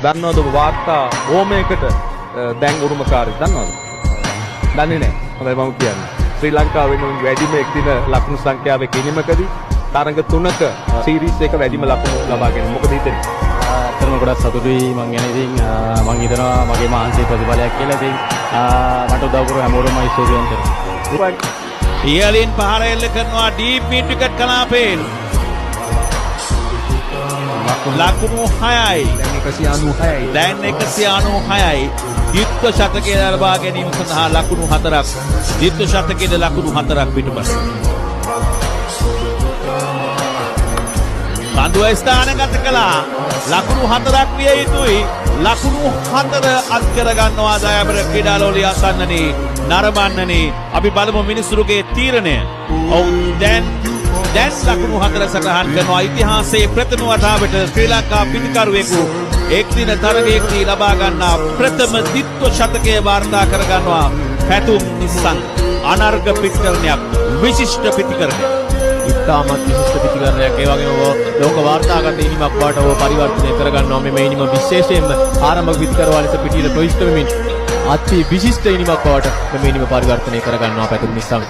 දන්නවද ඔබ වාර්තා ඕමයකට දැන් උරුමකාරයෙක් දන්නවද? දන්නේ නැහැ. හොඳයි මම කියන්නේ. ශ්‍රී ලංකාව වෙනුවෙන් වැඩිම එක්දින ලකුණු සංඛ්‍යාවේ කිනිමකදී තරඟ 3ක සීරීස් එක වැඩිම ලකුණු ලබා ගැනීම. මොකද හිතෙන්නේ? අතරම ගොඩක් සතුටුයි මං යන ඉතින් මං හිතනවා මගේ මානසික ප්‍රතිඵලයක් කියලා. ඉතින් මට උදව් කරපු හැමෝටම ස්තුතිවන්ත වෙනවා. ඉහළින් පහර එල්ල කරනවා ඩීප් මිඩ් විකට් කලාපයෙන්. ලකුණු 6යි. දැන් 196යි. ද්විත්ව ශතකයේ ලබා ගැනීම සඳහා ලකුණු 4ක්. ද්විත්ව ශතකයේ ලකුණු 4ක් පිටුපස. බඳුව ස්ථානගත කළා. ලකුණු 4ක් විය යුතුයි. ලකුණු 4 අත් කර ගන්නවා දයාබර ක්‍රීඩාලෝලිය අසන්නනේ නරඹන්නනේ. අපි බලමු මිනිසුරුගේ තීරණය. ඔවුන් දැන් ලකුණු 4 සටහන් කරනවා. ඉතිහාසයේ ප්‍රථම වතාවට ශ්‍රී ලංකා පිටිකරුවෙකු එක්දින තරගයකදී ලබා ගන්නා ප්‍රථම ද්විත්ව ශතකය වාර්තා කර ගන්නවා. පැතුම් නිසං අනර්ග පිටිකරණයක්, විශිෂ්ට පිටිකරණයක්. ඉතාමත් විශිෂ්ට පිටිකරණයක්. ඒ වගේම ලෝක වාර්තාගත ඉනිමක් බවට ඔබ පරිවර්තනය කරගන්නවා. මෙම ඉනිම විශේෂයෙන්ම ආරම්භක පිටිකරුවා ලෙස පිටියට ප්‍රවිෂ්ඨ වෙමින් අති විශිෂ්ට ඉනිමක් බවට මෙම ඉනිම පරිවර්තනය කරගන්නවා පැතුම් නිසං.